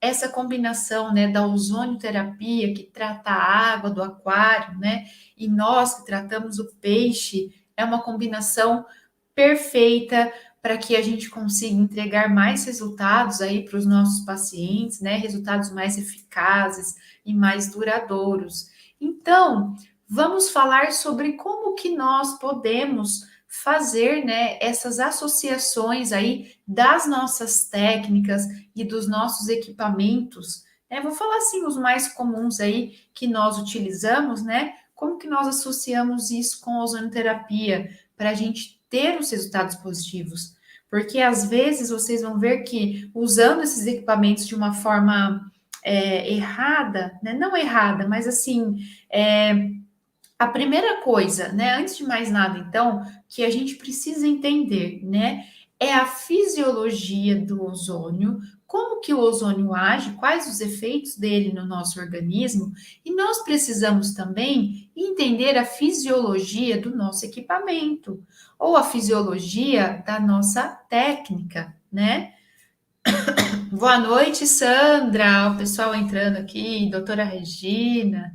essa combinação, né, da ozonioterapia, que trata a água do aquário, né, e nós que tratamos o peixe, é uma combinação perfeita para que a gente consiga entregar mais resultados aí para os nossos pacientes, né, resultados mais eficazes e mais duradouros. Então, vamos falar sobre como que nós podemos fazer, né, essas associações aí das nossas técnicas e dos nossos equipamentos, né? Vou falar assim os mais comuns aí que nós utilizamos, né? Como que nós associamos isso com a ozonoterapia para a gente ter os resultados positivos? Porque às vezes vocês vão ver que usando esses equipamentos de uma forma errada, né? Não errada, mas assim, a primeira coisa, né, antes de mais nada, então, que a gente precisa entender, né, é a fisiologia do ozônio, como que o ozônio age, quais os efeitos dele no nosso organismo, e nós precisamos também entender a fisiologia do nosso equipamento, ou a fisiologia da nossa técnica, né? Boa noite, Sandra, o pessoal entrando aqui, doutora Regina.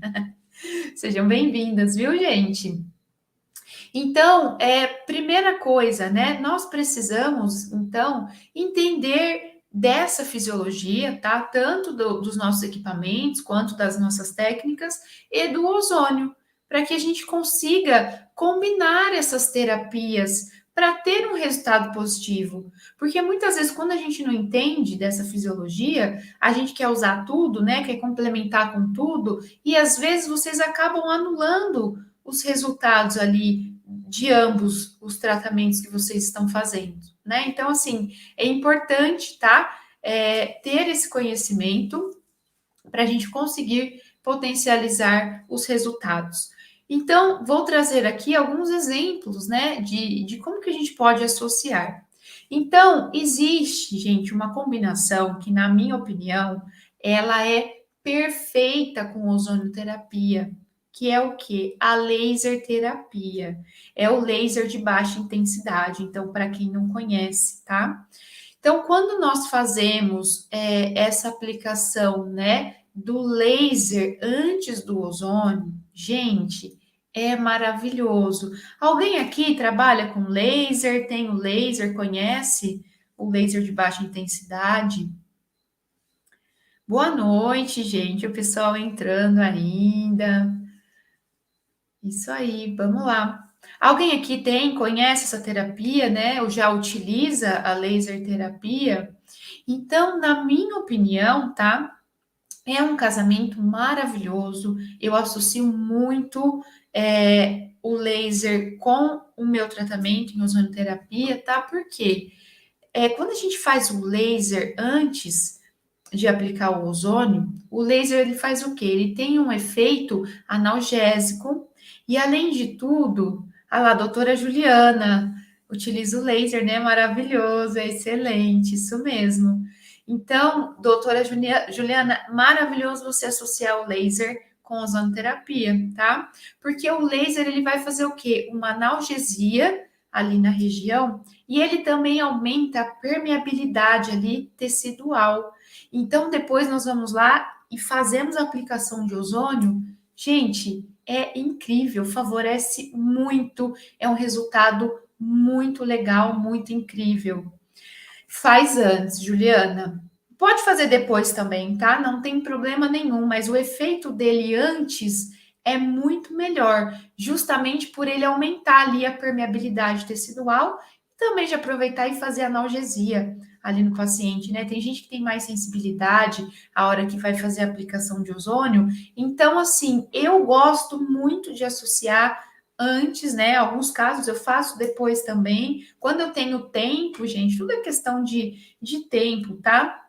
Sejam bem-vindas, viu, gente? Então, primeira coisa, né? Nós precisamos, então, entender dessa fisiologia, tá? Tanto dos nossos equipamentos, quanto das nossas técnicas e do ozônio, para que a gente consiga combinar essas terapias para ter um resultado positivo. Porque muitas vezes, quando a gente não entende dessa fisiologia, a gente quer usar tudo, né? Quer complementar com tudo, e às vezes vocês acabam anulando os resultados ali de ambos os tratamentos que vocês estão fazendo, né? Então, assim, é importante, tá? Ter esse conhecimento para a gente conseguir potencializar os resultados. Então, vou trazer aqui alguns exemplos, né, de como que a gente pode associar. Então, existe, gente, uma combinação que, na minha opinião, ela é perfeita com ozonoterapia, que é o que? A laser terapia. É o laser de baixa intensidade. Então, para quem não conhece, tá? Então, quando nós fazemos essa aplicação, né, do laser antes do ozônio, gente, é maravilhoso. Alguém aqui trabalha com laser, tem o laser, conhece o laser de baixa intensidade? Boa noite, gente, o pessoal entrando ainda. Isso aí, vamos lá. Alguém aqui conhece essa terapia, né? Ou já utiliza a laser terapia? Então, na minha opinião, tá? É um casamento maravilhoso. Eu associo muito o laser com o meu tratamento em ozonoterapia, tá? Porque quando a gente faz o laser antes de aplicar o ozônio, o laser ele faz o quê? Ele tem um efeito analgésico e, além de tudo, lá, a doutora Juliana utiliza o laser, né? Maravilhoso, é excelente, isso mesmo. Então, doutora Juliana, maravilhoso você associar o laser com ozonoterapia, tá? Porque o laser ele vai fazer o quê? Uma analgesia ali na região e ele também aumenta a permeabilidade ali tecidual. Então, depois nós vamos lá e fazemos a aplicação de ozônio. Gente, é incrível, favorece muito, é um resultado muito legal, muito incrível. Faz antes, Juliana. Pode fazer depois também, tá? Não tem problema nenhum, mas o efeito dele antes é muito melhor, justamente por ele aumentar ali a permeabilidade tecidual e também de aproveitar e fazer analgesia ali no paciente, né? Tem gente que tem mais sensibilidade a hora que vai fazer a aplicação de ozônio, então, assim, eu gosto muito de associar antes, né? Alguns casos eu faço depois também. Quando eu tenho tempo, gente, tudo é questão de tempo, tá?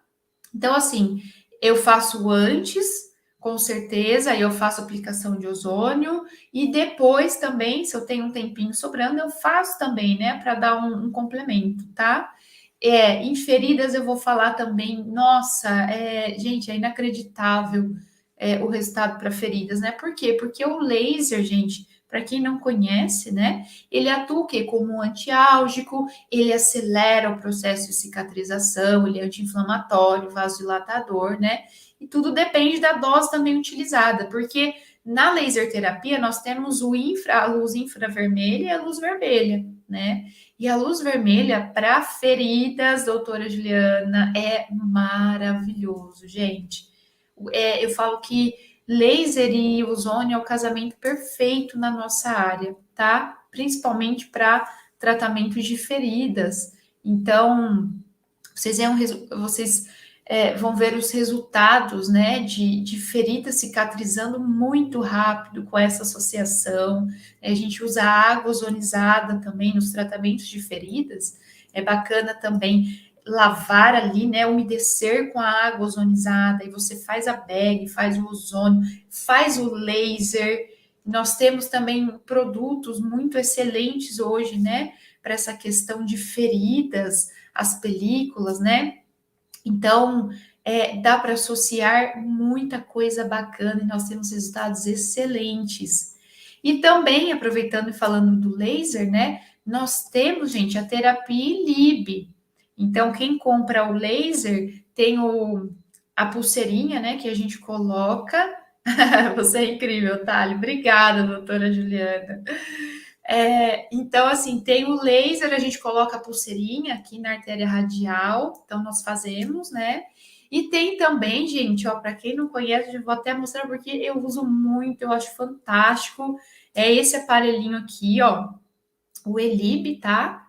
Então, assim, eu faço antes, com certeza, aí eu faço aplicação de ozônio, e depois também, se eu tenho um tempinho sobrando, eu faço também, né, para dar um complemento, tá? Em feridas eu vou falar também, nossa, gente, é inacreditável o resultado para feridas, né? Por quê? Porque o laser, gente, para quem não conhece, né? Ele atua o quê? Como um antiálgico, ele acelera o processo de cicatrização, ele é anti-inflamatório, vasodilatador, né? E tudo depende da dose também utilizada, porque na laser terapia nós temos a luz infravermelha e a luz vermelha, né? E a luz vermelha para feridas, doutora Juliana, é maravilhoso, gente. Eu falo que laser e ozônio é o casamento perfeito na nossa área, tá? Principalmente para tratamento de feridas. Então, vocês vão ver os resultados, né, de feridas cicatrizando muito rápido com essa associação. A gente usa água ozonizada também nos tratamentos de feridas. É bacana também lavar ali, né, umedecer com a água ozonizada, e você faz a bag, faz o ozônio, faz o laser. Nós temos também produtos muito excelentes hoje, né, para essa questão de feridas, as películas, né? Então, dá para associar muita coisa bacana e nós temos resultados excelentes. E também, aproveitando e falando do laser, né? Nós temos, gente, a terapia ILIB. Então, quem compra o laser tem a pulseirinha, né? Que a gente coloca. Você é incrível, Thali. Obrigada, doutora Juliana. Então, assim, tem o laser, a gente coloca a pulseirinha aqui na artéria radial, então nós fazemos, né? E tem também, gente, ó, para quem não conhece, eu vou até mostrar porque eu uso muito, eu acho fantástico. É esse aparelhinho aqui, ó, o Elib, tá?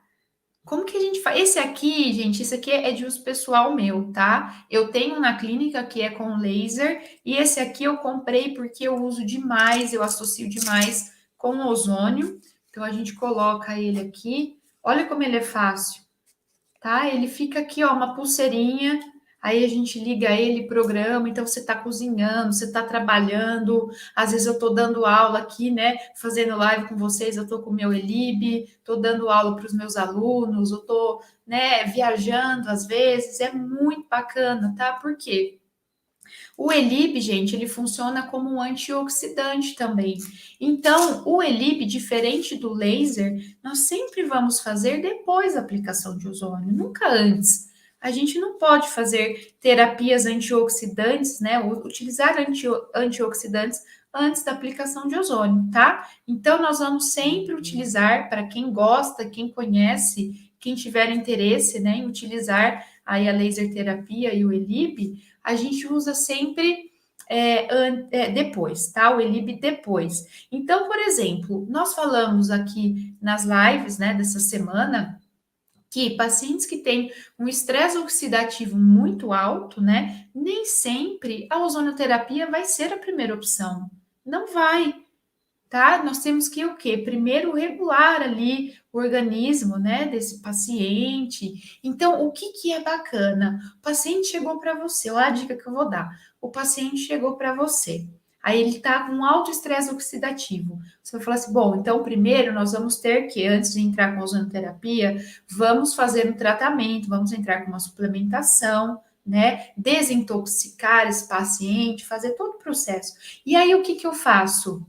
Como que a gente faz? Esse aqui, gente, esse aqui é de uso pessoal meu, tá? Eu tenho na clínica que é com laser, e esse aqui eu comprei porque eu uso demais, eu associo demais com ozônio. Então a gente coloca ele aqui. Olha como ele é fácil, tá? Ele fica aqui, ó, uma pulseirinha. Aí a gente liga ele, programa. Então você está cozinhando, você está trabalhando. Às vezes eu estou dando aula aqui, né? Fazendo live com vocês, eu estou com o meu Elib, estou dando aula para os meus alunos, eu estou, né, viajando às vezes. É muito bacana, tá? Por quê? O Elib, gente, ele funciona como um antioxidante também. Então, o Elib, diferente do laser, nós sempre vamos fazer depois da aplicação de ozônio, nunca antes. A gente não pode fazer terapias antioxidantes, né? Utilizar antioxidantes antes da aplicação de ozônio, tá? Então, nós vamos sempre utilizar, para quem gosta, quem conhece, quem tiver interesse, né, em utilizar aí a laser terapia e o Elib, a gente usa sempre depois, tá? O Elib depois. Então, por exemplo, nós falamos aqui nas lives, né, dessa semana, que pacientes que têm um estresse oxidativo muito alto, né, nem sempre a ozonoterapia vai ser a primeira opção. Não vai, tá? Nós temos que o quê? Primeiro regular ali o organismo, né, desse paciente. Então, o que que é bacana? O paciente chegou para você, olha a dica que eu vou dar. O paciente chegou para você. Aí ele está com alto estresse oxidativo. Você vai falar assim: bom, então primeiro nós vamos ter que, antes de entrar com a ozonoterapia, vamos fazer um tratamento, vamos entrar com uma suplementação, né? Desintoxicar esse paciente, fazer todo o processo. E aí o que que eu faço?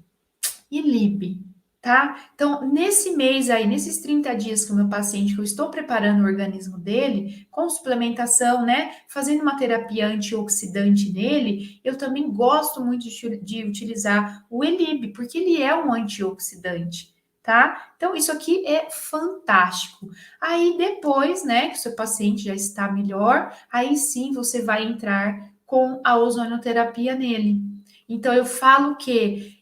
E LIB, tá? Então, nesse mês aí, nesses 30 dias que o meu paciente, que eu estou preparando o organismo dele, com suplementação, né, fazendo uma terapia antioxidante nele, eu também gosto muito de utilizar o ELIB, porque ele é um antioxidante, tá? Então, isso aqui é fantástico. Aí, depois, né, que o seu paciente já está melhor, aí sim você vai entrar com a ozonoterapia nele. Então, eu falo que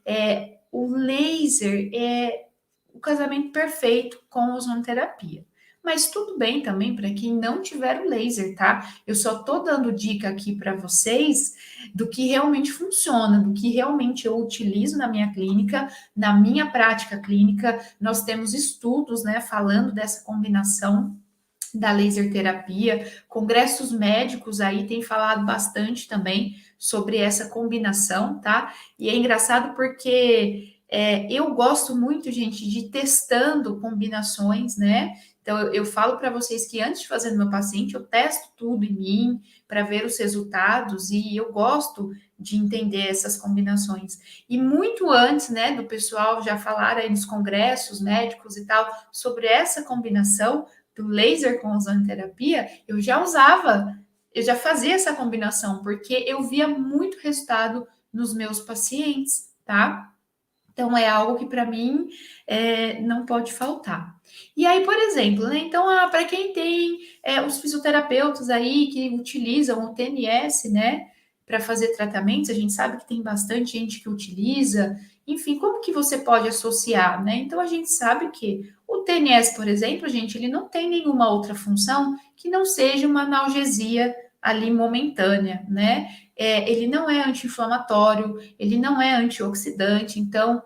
o laser é o casamento perfeito com a ozonoterapia. Mas tudo bem também para quem não tiver o laser, tá? Eu só tô dando dica aqui para vocês do que realmente funciona, do que realmente eu utilizo na minha clínica, na minha prática clínica. Nós temos estudos, né, falando dessa combinação da laser terapia, congressos médicos aí têm falado bastante também sobre essa combinação, tá? E é engraçado porque eu gosto muito, gente, de testando combinações, né? Então, eu falo para vocês que antes de fazer no meu paciente, eu testo tudo em mim para ver os resultados e eu gosto de entender essas combinações. E muito antes, né, do pessoal já falar aí nos congressos médicos e tal sobre essa combinação do laser com ozonoterapia, eu já fazia essa combinação, porque eu via muito resultado nos meus pacientes, tá? Então, é algo que para mim não pode faltar. E aí, por exemplo, né? Então, para quem tem os fisioterapeutas aí que utilizam o TNS, né, para fazer tratamentos, a gente sabe que tem bastante gente que utiliza. Enfim, como que você pode associar, né? Então, a gente sabe que o TNS, por exemplo, gente, ele não tem nenhuma outra função que não seja uma analgesia ali momentânea, né? Ele não é anti-inflamatório, ele não é antioxidante, então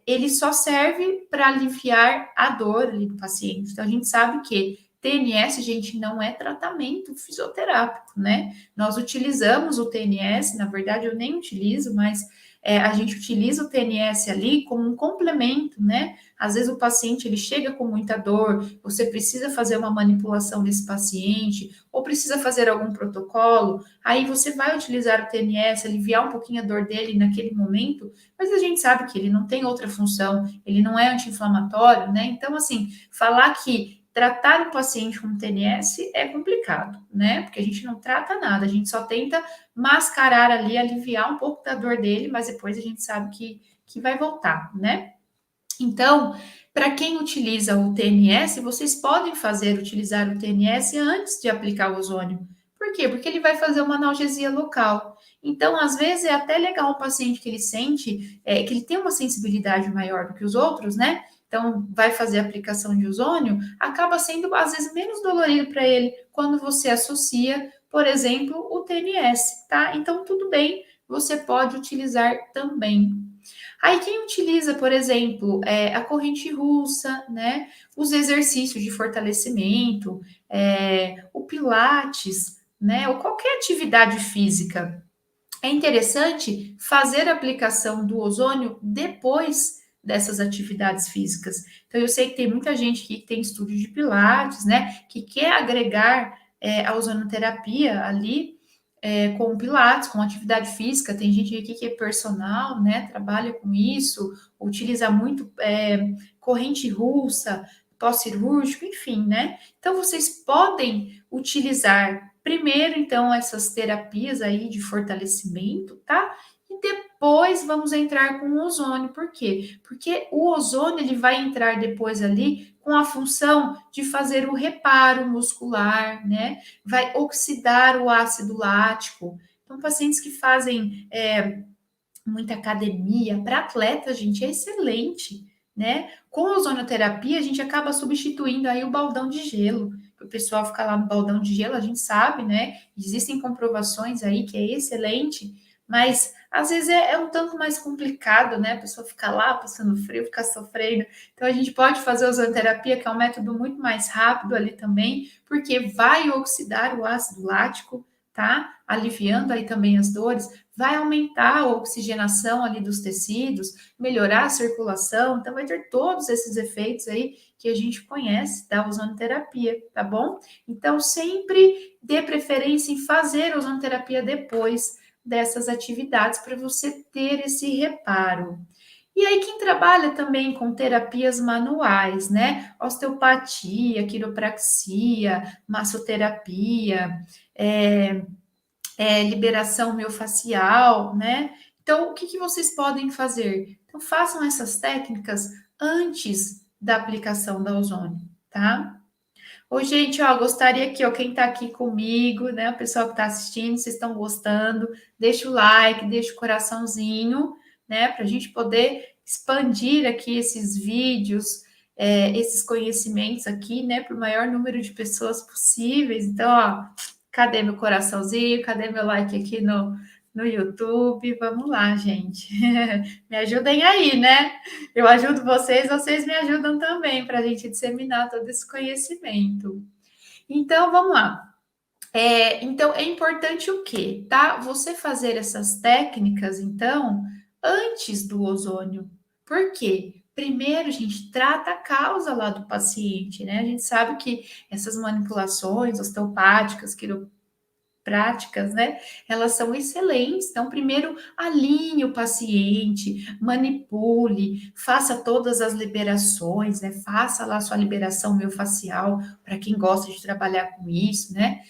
ele só serve para aliviar a dor ali do paciente. Então a gente sabe que TNS, gente, não é tratamento fisioterápico, né? Nós utilizamos o TNS, na verdade eu nem utilizo, mas a gente utiliza o TNS ali como um complemento, né? Às vezes o paciente ele chega com muita dor, você precisa fazer uma manipulação nesse paciente, ou precisa fazer algum protocolo, aí você vai utilizar o TNS, aliviar um pouquinho a dor dele naquele momento, mas a gente sabe que ele não tem outra função, ele não é anti-inflamatório, né? Então, assim, falar que tratar um paciente com TNS é complicado, né? Porque a gente não trata nada, a gente só tenta mascarar ali, aliviar um pouco da dor dele, mas depois a gente sabe que vai voltar, né? Então, para quem utiliza o TNS, vocês podem utilizar o TNS antes de aplicar o ozônio. Por quê? Porque ele vai fazer uma analgesia local. Então, às vezes, é até legal um paciente que ele sente que ele tem uma sensibilidade maior do que os outros, né? Então, vai fazer a aplicação de ozônio, acaba sendo, às vezes, menos dolorido para ele quando você associa, por exemplo, o TNS, tá? Então, tudo bem, você pode utilizar também. Aí quem utiliza, por exemplo, a corrente russa, né? Os exercícios de fortalecimento, o pilates, né? Ou qualquer atividade física. É interessante fazer a aplicação do ozônio depois dessas atividades físicas. Então, eu sei que tem muita gente que tem estúdio de pilates, né? Que quer agregar a ozonoterapia ali com Pilates, com atividade física, tem gente aqui que é personal, né? Trabalha com isso, utiliza muito corrente russa, pós-cirúrgico, enfim, né? Então vocês podem utilizar primeiro, então, essas terapias aí de fortalecimento, tá? E depois vamos entrar com o ozônio. Por quê? Porque o ozônio ele vai entrar depois ali com a função de fazer o reparo muscular, né? Vai oxidar o ácido lático. Então, pacientes que fazem muita academia, para atleta, gente, é excelente, né? Com a ozonoterapia, a gente acaba substituindo aí o baldão de gelo. O pessoal fica lá no baldão de gelo, a gente sabe, né? Existem comprovações aí que é excelente, mas às vezes é um tanto mais complicado, né? A pessoa fica lá passando frio, fica sofrendo. Então a gente pode fazer a ozonoterapia, que é um método muito mais rápido ali também, porque vai oxidar o ácido lático, tá? Aliviando aí também as dores, vai aumentar a oxigenação ali dos tecidos, melhorar a circulação, então vai ter todos esses efeitos aí que a gente conhece da ozonoterapia, tá bom? Então sempre dê preferência em fazer ozonoterapia depois dessas atividades para você ter esse reparo. E aí, quem trabalha também com terapias manuais, né? Osteopatia, quiropraxia, massoterapia, liberação miofascial, né? Então, o que, que vocês podem fazer? Então, façam essas técnicas antes da aplicação da ozônio, tá? Ô, gente, ó, gostaria que, ó, quem tá aqui comigo, né, o pessoal que tá assistindo, vocês estão gostando, deixa o like, deixa o coraçãozinho, né, pra gente poder expandir aqui esses vídeos, esses conhecimentos aqui, né, para o maior número de pessoas possíveis. Então, ó, cadê meu coraçãozinho? Cadê meu like aqui no YouTube? Vamos lá, gente. Me ajudem aí, né? Eu ajudo vocês, vocês me ajudam também para a gente disseminar todo esse conhecimento. Então, vamos lá. Então, é importante o quê? Tá? Você fazer essas técnicas, então, antes do ozônio. Por quê? primeiro, gente, trata a causa lá do paciente, né? A gente sabe que essas manipulações osteopáticas, práticas, né? Elas são excelentes. Então, primeiro, alinhe o paciente, manipule, faça todas as liberações, né? Faça lá a sua liberação miofascial, para quem gosta de trabalhar com isso, né?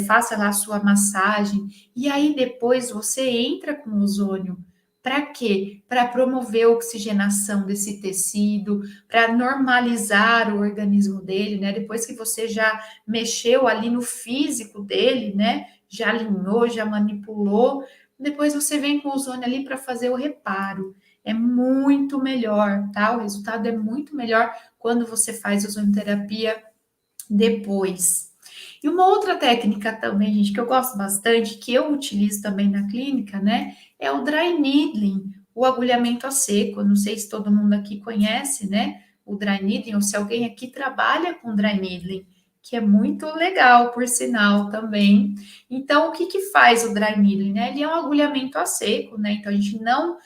Faça lá a sua massagem. E aí, depois, você entra com o ozônio. Para quê? Para promover a oxigenação desse tecido, para normalizar o organismo dele, né? Depois que você já mexeu ali no físico dele, né? Já alinhou, já manipulou, depois você vem com o ozônio ali para fazer o reparo. É muito melhor, tá? O resultado é muito melhor quando você faz ozonioterapia depois. E uma outra técnica também, gente, que eu gosto bastante, que eu utilizo também na clínica, né, é o dry needling, o agulhamento a seco. Eu não sei se todo mundo aqui conhece, né, o dry needling, ou se alguém aqui trabalha com dry needling, que é muito legal, por sinal, também. Então, o que que faz o dry needling, né? Ele é um agulhamento a seco, né? Então, a gente não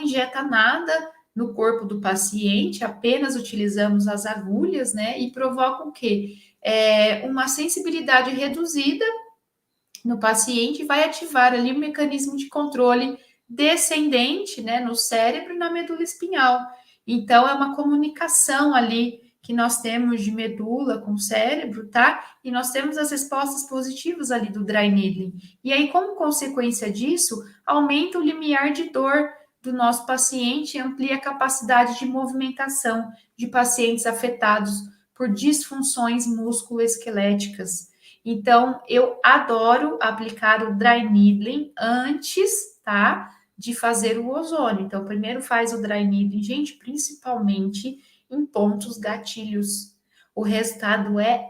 injeta nada no corpo do paciente, apenas utilizamos as agulhas, né? E provoca o quê? Uma sensibilidade reduzida no paciente, vai ativar ali o mecanismo de controle descendente, né, no cérebro e na medula espinhal. Então, é uma comunicação ali que nós temos de medula com o cérebro, tá? E nós temos as respostas positivas ali do dry needling. E aí, como consequência disso, aumenta o limiar de dor do nosso paciente e amplia a capacidade de movimentação de pacientes afetados por disfunções musculoesqueléticas. Então, eu adoro aplicar o dry needling antes, tá? De fazer o ozônio. Então, primeiro faz o dry needling, gente, principalmente em pontos gatilhos. O resultado é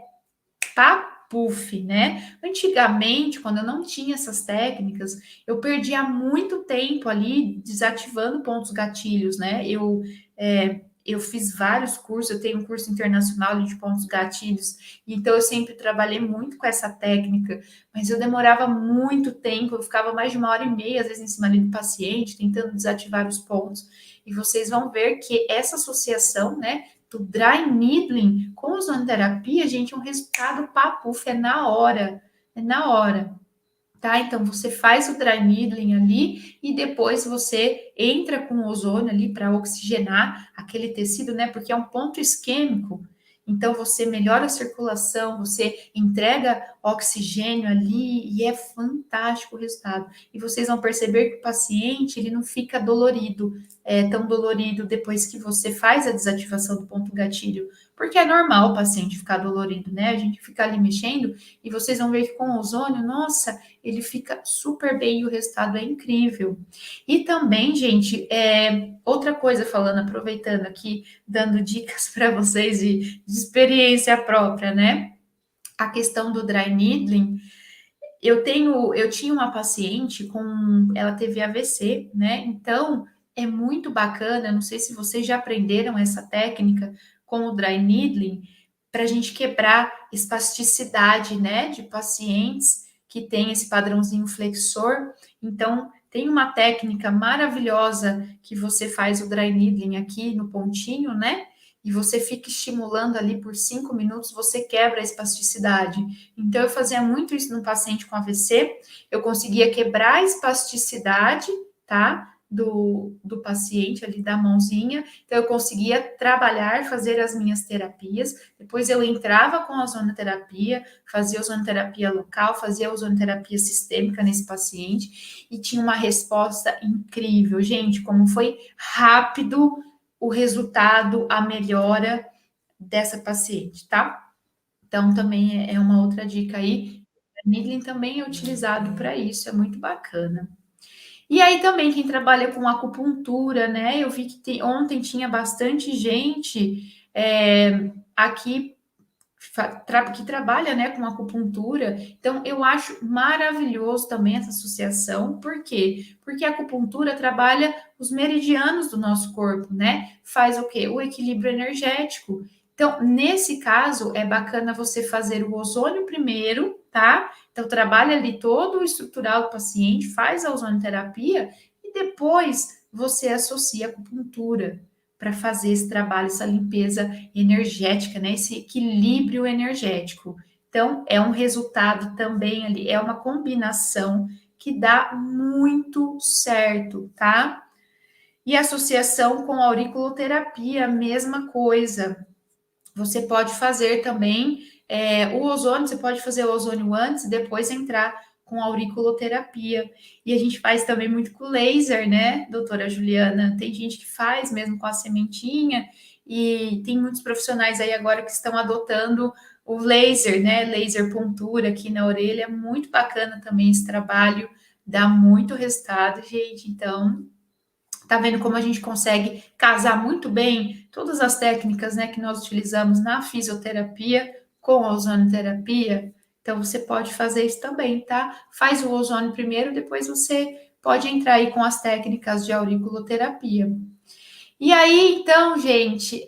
papuf, né? Antigamente, quando eu não tinha essas técnicas, eu perdia muito tempo ali desativando pontos gatilhos, né? Eu fiz vários cursos, eu tenho um curso internacional de pontos gatilhos, então eu sempre trabalhei muito com essa técnica, mas eu demorava muito tempo, eu ficava mais de 1 hora e meia, às vezes, em cima ali do paciente, tentando desativar os pontos, e vocês vão ver que essa associação, né, do dry needling com ozonoterapia, gente, é um resultado papuf, é na hora, tá? Então, você faz o dry needling ali e depois você entra com o ozônio ali para oxigenar aquele tecido, né? Porque é um ponto isquêmico. Então, você melhora a circulação, você entrega oxigênio ali e é fantástico o resultado. E vocês vão perceber que o paciente, ele não fica dolorido, tão dolorido depois que você faz a desativação do ponto gatilho. Porque é normal o paciente ficar dolorido, né? A gente fica ali mexendo e vocês vão ver que com o ozônio, nossa, ele fica super bem e o resultado é incrível. E também, gente, outra coisa falando, aproveitando aqui, dando dicas para vocês de experiência própria, né? A questão do dry needling. Eu tinha uma paciente ela teve AVC, né? Então é muito bacana. Não sei se vocês já aprenderam essa técnica com o dry needling para a gente quebrar espasticidade, né, de pacientes que têm esse padrãozinho flexor. Então tem uma técnica maravilhosa que você faz o dry needling aqui no pontinho, né? E você fica estimulando ali por 5 minutos, você quebra a espasticidade. Então, eu fazia muito isso no paciente com AVC, eu conseguia quebrar a espasticidade, tá? Do paciente ali da mãozinha, então eu conseguia trabalhar, fazer as minhas terapias, depois eu entrava com a ozonoterapia, fazia ozonoterapia local, fazia ozonoterapia sistêmica nesse paciente e tinha uma resposta incrível, gente, como foi rápido o resultado, a melhora dessa paciente, tá? Então, também é uma outra dica aí. A Needling também é utilizado para isso, é muito bacana. E aí também quem trabalha com acupuntura, né? Eu vi que ontem tinha bastante gente aqui que trabalha, né, com acupuntura. Então, eu acho maravilhoso também essa associação. Por quê? Porque a acupuntura trabalha os meridianos do nosso corpo, né? Faz o quê? O equilíbrio energético. Então, nesse caso, é bacana você fazer o ozônio primeiro, tá? Então, trabalha ali todo o estrutural do paciente, faz a ozonoterapia e depois você associa a acupuntura. para fazer esse trabalho, essa limpeza energética, né? Esse equilíbrio energético. Então, é um resultado também ali, é uma combinação que dá muito certo, tá? E associação com auriculoterapia, a mesma coisa. Você pode fazer também o ozônio, você pode fazer o ozônio antes e depois entrar com auriculoterapia. E a gente faz também muito com laser, né, doutora Juliana? Tem gente que faz mesmo com a sementinha, e tem muitos profissionais aí agora que estão adotando o laser, né? Laser pontura aqui na orelha. É muito bacana também esse trabalho, dá muito resultado, gente. Então, tá vendo como a gente consegue casar muito bem todas as técnicas, né, que nós utilizamos na fisioterapia com a ozonoterapia? Então, você pode fazer isso também, tá? Faz o ozônio primeiro, depois você pode entrar aí com as técnicas de auriculoterapia. E aí, então, gente,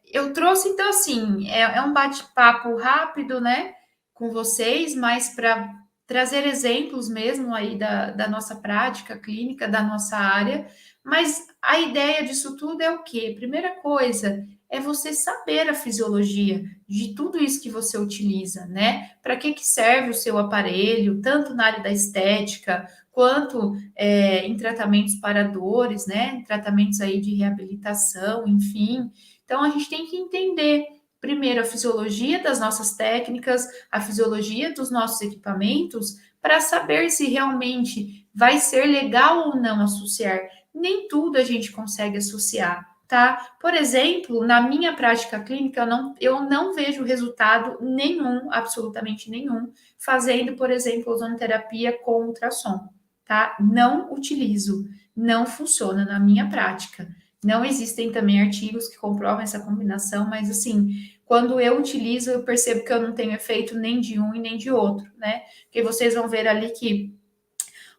eu trouxe, então, assim, é um bate-papo rápido, né, com vocês, mas para trazer exemplos mesmo aí da nossa prática clínica, da nossa área. Mas a ideia disso tudo é o quê? Primeira coisa é você saber a fisiologia de tudo isso que você utiliza, né? Para que serve o seu aparelho, tanto na área da estética, quanto em tratamentos para dores, né? Tratamentos aí de reabilitação, enfim. Então a gente tem que entender primeiro a fisiologia das nossas técnicas, a fisiologia dos nossos equipamentos, para saber se realmente vai ser legal ou não associar. Nem tudo a gente consegue associar, tá? Por exemplo, na minha prática clínica, eu não vejo resultado nenhum, absolutamente nenhum, fazendo, por exemplo, ozonoterapia com ultrassom, tá? Não utilizo, não funciona na minha prática. Não existem também artigos que comprovam essa combinação, mas assim, quando eu utilizo, eu percebo que eu não tenho efeito nem de um e nem de outro, né? Porque vocês vão ver ali que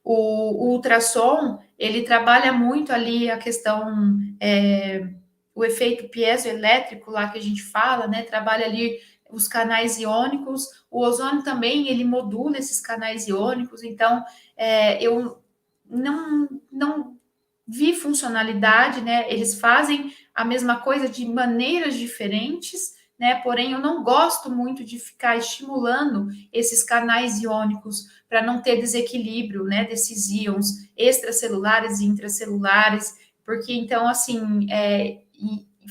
o ultrassom, ele trabalha muito ali a questão, o efeito piezoelétrico lá que a gente fala, né? Trabalha ali os canais iônicos. O ozônio também, ele modula esses canais iônicos. Então, eu não vi funcionalidade, né? Eles fazem a mesma coisa de maneiras diferentes, né? Porém, eu não gosto muito de ficar estimulando esses canais iônicos para não ter desequilíbrio, né? Desses íons extracelulares e intracelulares, porque então, assim,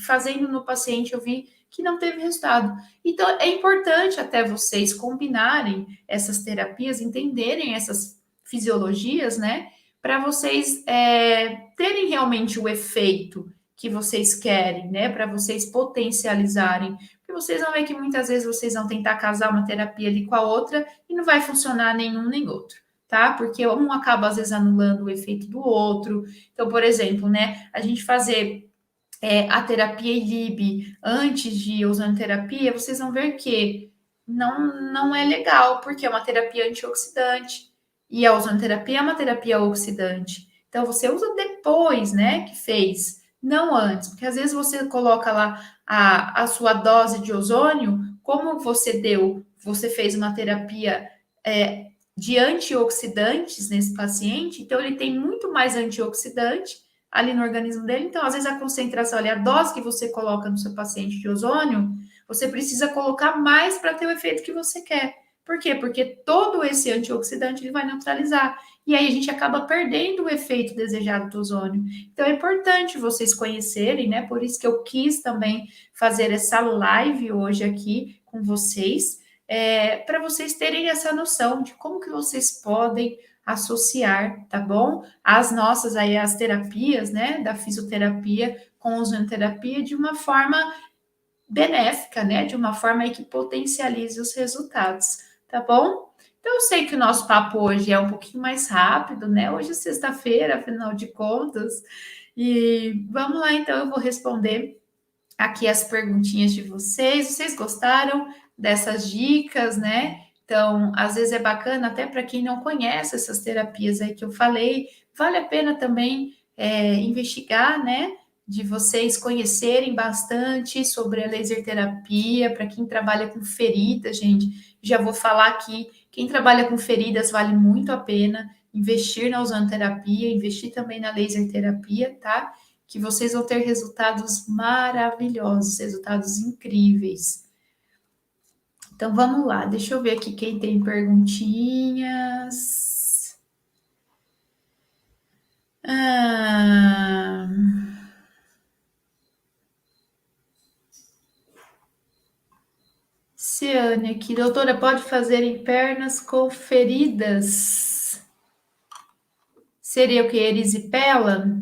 fazendo no paciente, eu vi que não teve resultado. Então, é importante até vocês combinarem essas terapias, entenderem essas fisiologias, né? Para vocês terem realmente o efeito que vocês querem, né? Para vocês potencializarem. Porque vocês vão ver que muitas vezes vocês vão tentar casar uma terapia ali com a outra e não vai funcionar nenhum nem outro, tá? Porque um acaba às vezes anulando o efeito do outro. Então, por exemplo, né? A gente fazer a terapia ILIB antes de ozonoterapia, vocês vão ver que não é legal, porque é uma terapia antioxidante. E a ozonoterapia é uma terapia oxidante. Então, você usa depois, né, que fez, não antes. Porque às vezes você coloca lá a sua dose de ozônio, como você fez uma terapia de antioxidantes nesse paciente, então ele tem muito mais antioxidante ali no organismo dele. Então, às vezes, a concentração ali, a dose que você coloca no seu paciente de ozônio, você precisa colocar mais para ter o efeito que você quer. Por quê? Porque todo esse antioxidante ele vai neutralizar. E aí a gente acaba perdendo o efeito desejado do ozônio. Então é importante vocês conhecerem, né? Por isso que eu quis também fazer essa live hoje aqui com vocês, para vocês terem essa noção de como que vocês podem associar, tá bom? As nossas aí, as terapias, né, da fisioterapia com ozonoterapia de uma forma benéfica, né, de uma forma aí que potencialize os resultados, tá bom? Então, eu sei que o nosso papo hoje é um pouquinho mais rápido, né? Hoje é sexta-feira, afinal de contas. E vamos lá, então, eu vou responder aqui as perguntinhas de vocês. Vocês gostaram dessas dicas, né? Então, às vezes é bacana até para quem não conhece essas terapias aí que eu falei, vale a pena também investigar, né? De vocês conhecerem bastante sobre a laser terapia, para quem trabalha com feridas, gente. Já vou falar aqui, quem trabalha com feridas vale muito a pena investir na ozonoterapia, investir também na laser terapia, tá? que vocês vão ter resultados maravilhosos, resultados incríveis. Então vamos lá, deixa eu ver aqui quem tem perguntinhas. Ciane aqui, doutora, pode fazer em pernas com feridas? Seria o que? Erisipela?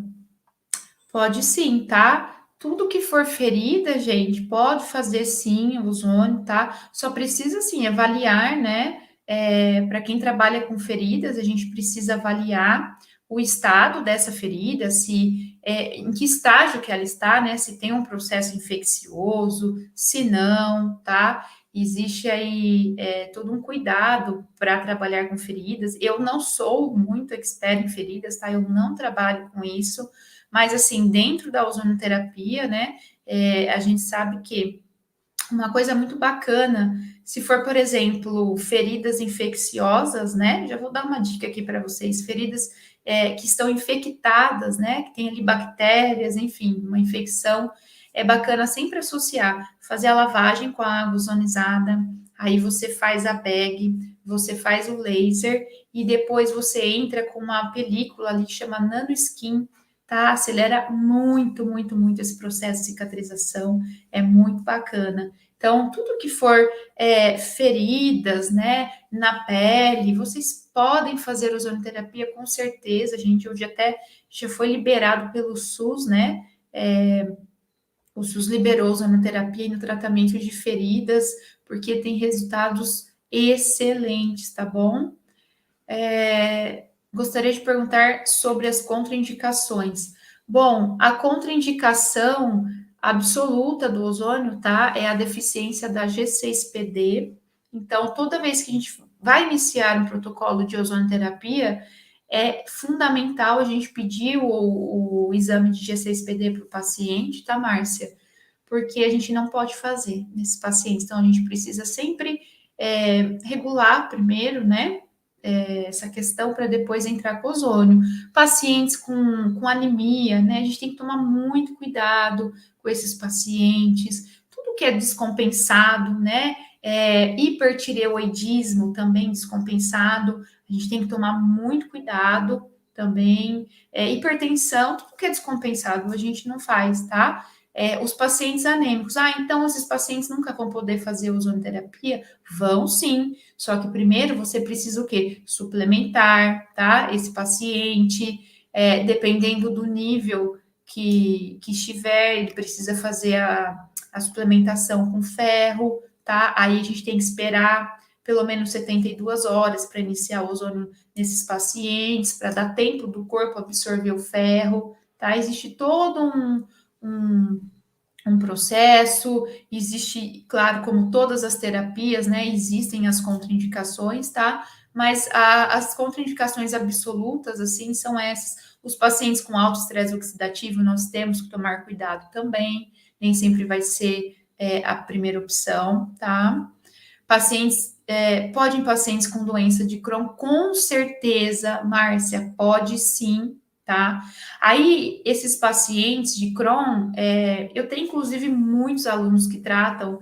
Pode sim, tá? Tudo que for ferida, gente, pode fazer sim o ozônio, tá? Só precisa, sim, avaliar, né? Para quem trabalha com feridas, a gente precisa avaliar o estado dessa ferida, se em que estágio que ela está, né? Se tem um processo infeccioso, se não, tá? Existe aí todo um cuidado para trabalhar com feridas. Eu não sou muito expert em feridas, tá? Eu não trabalho com isso. Mas, assim, dentro da ozonoterapia, né, a gente sabe que uma coisa muito bacana, se for, por exemplo, feridas infecciosas, né, já vou dar uma dica aqui para vocês, feridas que estão infectadas, né, que tem ali bactérias, enfim, uma infecção, é bacana sempre associar, fazer a lavagem com a água ozonizada, aí você faz a bag, você faz o laser, e depois você entra com uma película ali que chama nanoskin, tá? Acelera muito, muito, muito esse processo de cicatrização, é muito bacana. Então, tudo que for feridas, né, na pele, vocês podem fazer ozonoterapia com certeza, gente. Hoje até já foi liberado pelo SUS, né? O SUS liberou ozonoterapia no tratamento de feridas, porque tem resultados excelentes, tá bom? Gostaria de perguntar sobre as contraindicações. Bom, a contraindicação absoluta do ozônio, tá? É a deficiência da G6PD. Então, toda vez que a gente vai iniciar um protocolo de ozonoterapia, é fundamental a gente pedir o exame de G6PD para o paciente, tá, Márcia? Porque a gente não pode fazer nesses pacientes. Então, a gente precisa sempre regular primeiro, né? Essa questão para depois entrar com ozônio. Pacientes com anemia, né? A gente tem que tomar muito cuidado com esses pacientes. Tudo que é descompensado, né? Hipertireoidismo também descompensado, a gente tem que tomar muito cuidado também. Hipertensão, tudo que é descompensado a gente não faz, tá? Os pacientes anêmicos, então esses pacientes nunca vão poder fazer ozonoterapia? Vão sim, só que primeiro você precisa o quê? Suplementar, tá? Esse paciente, dependendo do nível que estiver, ele precisa fazer a suplementação com ferro, tá? Aí a gente tem que esperar pelo menos 72 horas para iniciar o ozônio nesses pacientes, para dar tempo do corpo absorver o ferro, tá? Existe todo um, um processo, existe, claro, como todas as terapias, né, existem as contraindicações, tá? Mas as contraindicações absolutas, assim, são essas. Os pacientes com alto estresse oxidativo, nós temos que tomar cuidado também, nem sempre vai ser a primeira opção, tá? Pacientes com doença de Crohn, com certeza, Márcia, pode sim, tá? Aí, esses pacientes de Crohn, eu tenho inclusive muitos alunos que tratam,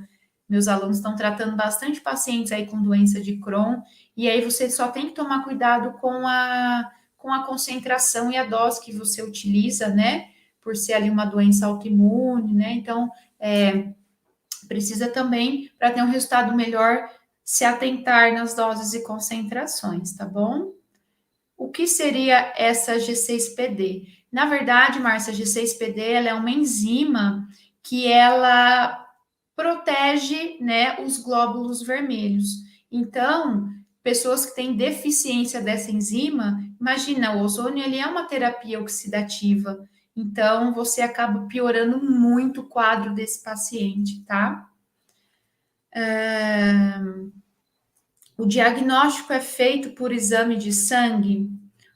meus alunos estão tratando bastante pacientes aí com doença de Crohn, e aí você só tem que tomar cuidado com a concentração e a dose que você utiliza, né? Por ser ali uma doença autoimune, né? Então, precisa também, para ter um resultado melhor, se atentar nas doses e concentrações, tá bom? O que seria essa G6PD? Na verdade, Márcia, a G6PD ela é uma enzima que ela protege, né, os glóbulos vermelhos. Então, pessoas que têm deficiência dessa enzima, imagina, o ozônio ele é uma terapia oxidativa. Então, você acaba piorando muito o quadro desse paciente, tá? O diagnóstico é feito por exame de sangue?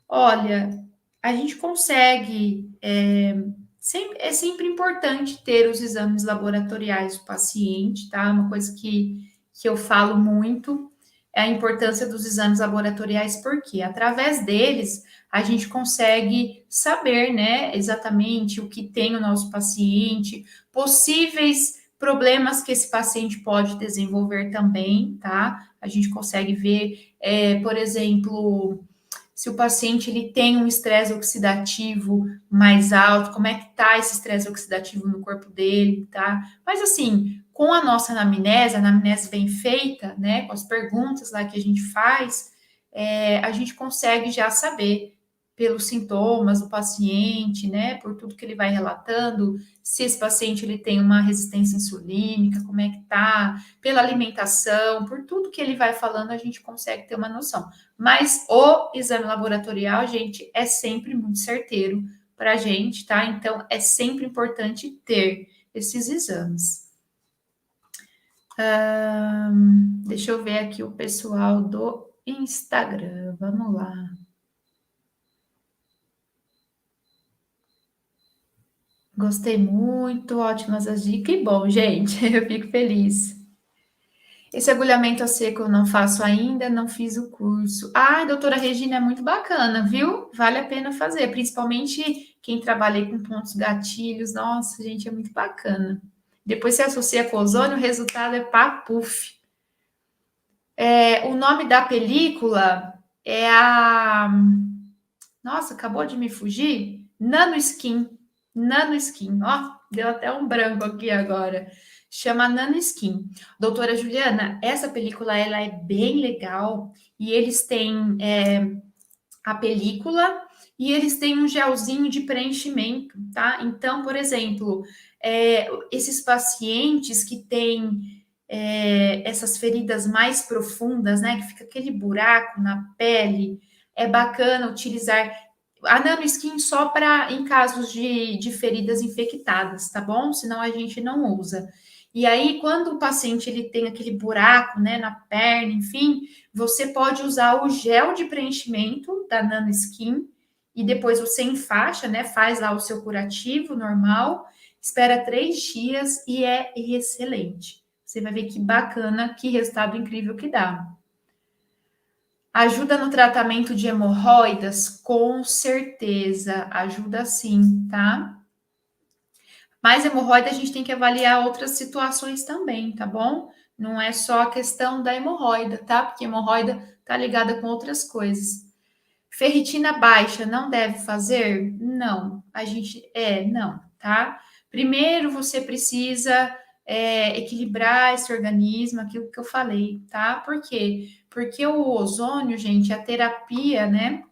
Olha, a gente consegue. É sempre importante ter os exames laboratoriais do paciente, tá? Uma coisa que eu falo muito. é a importância dos exames laboratoriais, porque através deles a gente consegue saber, né, exatamente o que tem o nosso paciente, possíveis problemas que esse paciente pode desenvolver também, tá? A gente consegue ver, por exemplo, se o paciente ele tem um estresse oxidativo mais alto, como é que tá esse estresse oxidativo no corpo dele, tá? Mas assim, com a nossa anamnese, a anamnese bem feita, né, com as perguntas lá que a gente faz, a gente consegue já saber pelos sintomas do paciente, né, por tudo que ele vai relatando, se esse paciente ele tem uma resistência insulínica, como é que tá, pela alimentação, por tudo que ele vai falando, a gente consegue ter uma noção. Mas o exame laboratorial, gente, é sempre muito certeiro para a gente, tá? Então, é sempre importante ter esses exames. Deixa eu ver aqui o pessoal do Instagram. Vamos lá. Gostei muito, ótimas as dicas. Que bom, gente, eu fico feliz. Esse agulhamento a seco eu não faço ainda, não fiz o curso. Ah, doutora Regina, é muito bacana, viu? Vale a pena fazer, principalmente quem trabalha aí com pontos gatilhos. Nossa, gente, é muito bacana. Depois você associa com ozônio, o resultado é papuf. O nome da película é a... Nossa, acabou de me fugir? Nanoskin. Nanoskin. Ó, deu até um branco aqui agora. Chama Nanoskin. Doutora Juliana, essa película ela é bem legal e eles têm a película e eles têm um gelzinho de preenchimento, tá? Então, por exemplo, esses pacientes que têm essas feridas mais profundas, né? Que fica aquele buraco na pele, é bacana utilizar a nanoskin só para em casos de feridas infectadas, tá bom? Senão a gente não usa. E aí, quando o paciente ele tem aquele buraco, né, na perna, enfim, você pode usar o gel de preenchimento da nanoskin e depois você enfaixa, né, faz lá o seu curativo normal, espera 3 dias e é excelente. Você vai ver que bacana, que resultado incrível que dá. Ajuda no tratamento de hemorroidas? Com certeza, ajuda sim, tá? Mas hemorroida a gente tem que avaliar outras situações também, tá bom? Não é só a questão da hemorroida, tá? Porque hemorroida tá ligada com outras coisas. Ferritina baixa não deve fazer? Não, não, tá? Primeiro você precisa equilibrar esse organismo, aquilo que eu falei, tá? Por quê? Porque o ozônio, gente, a terapia, né?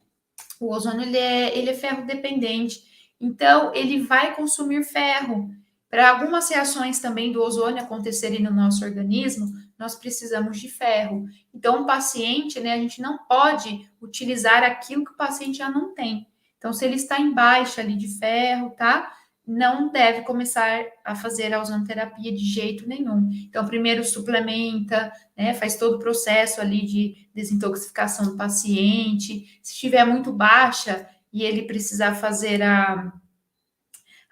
O ozônio ele é ferro dependente, então ele vai consumir ferro. Para algumas reações também do ozônio acontecerem no nosso organismo, nós precisamos de ferro. Então, o paciente, né, a gente não pode utilizar aquilo que o paciente já não tem. Então, se ele está em baixa ali de ferro, tá? Não deve começar a fazer a ozonoterapia de jeito nenhum. Então, primeiro suplementa, né? Faz todo o processo ali de desintoxicação do paciente. Se estiver muito baixa e ele precisar fazer a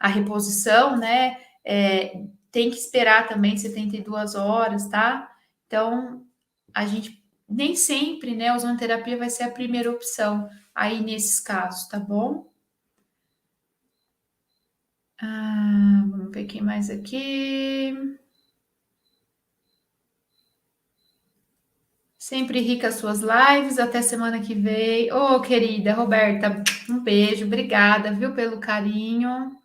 reposição, né? Tem que esperar também 72 horas, tá? Então, a gente nem sempre, né? A ozonoterapia vai ser a primeira opção aí nesses casos, tá bom? Vamos ver quem mais aqui. Sempre rica as suas lives. Até semana que vem. Ô, querida Roberta, um beijo. Obrigada, viu, pelo carinho.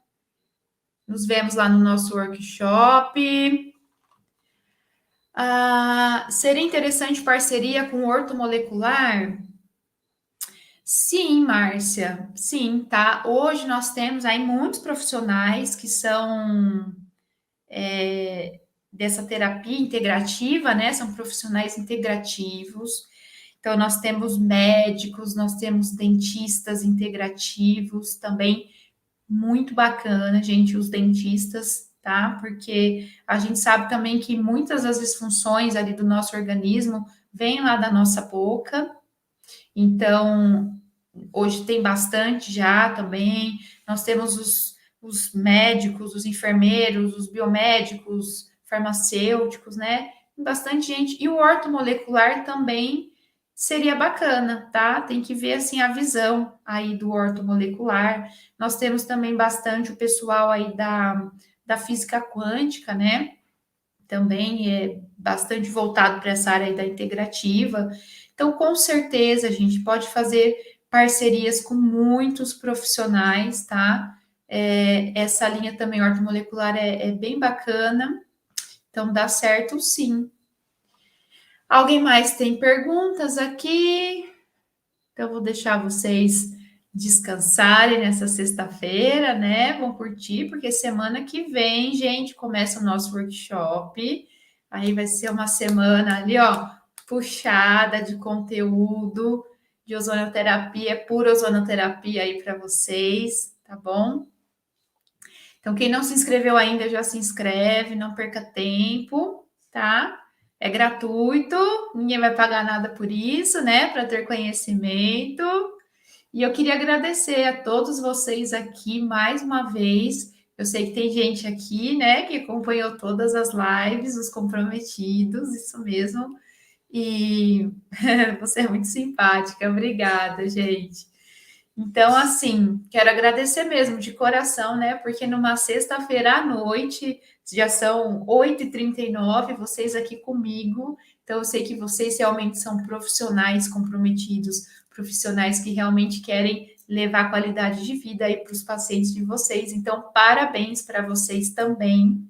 Nos vemos lá no nosso workshop. Seria interessante parceria com o ortomolecular? Sim, Márcia. Sim, tá? Hoje nós temos aí muitos profissionais que são dessa terapia integrativa, né? São profissionais integrativos. Então, nós temos médicos, nós temos dentistas integrativos também, muito bacana, gente, os dentistas, tá? Porque a gente sabe também que muitas das disfunções ali do nosso organismo vêm lá da nossa boca, então hoje tem bastante já também. Nós temos os médicos, os enfermeiros, os biomédicos, farmacêuticos, né? bastante gente. E o ortomolecular também seria bacana, tá? Tem que ver assim a visão aí do ortomolecular. Nós temos também bastante o pessoal aí da física quântica, né? Também é bastante voltado para essa área aí da integrativa. Então, com certeza, a gente pode fazer parcerias com muitos profissionais, tá? Essa linha também ortomolecular é bem bacana, então dá certo sim. Alguém mais tem perguntas aqui? Então, vou deixar vocês descansarem nessa sexta-feira, né? Vão curtir, porque semana que vem, gente, começa o nosso workshop. Aí vai ser uma semana ali, ó, puxada de conteúdo de ozonoterapia, pura ozonoterapia aí para vocês, tá bom? Então, quem não se inscreveu ainda, já se inscreve, não perca tempo, tá? É gratuito, ninguém vai pagar nada por isso, né? Para ter conhecimento. E eu queria agradecer a todos vocês aqui mais uma vez. Eu sei que tem gente aqui, né, que acompanhou todas as lives, os comprometidos, isso mesmo. E você é muito simpática, obrigada, gente. Então, assim, quero agradecer mesmo de coração, né? Porque numa sexta-feira à noite, já são 8h39, vocês aqui comigo. Então, eu sei que vocês realmente são profissionais comprometidos, profissionais que realmente querem levar qualidade de vida aí para os pacientes de vocês. Então, parabéns para vocês também.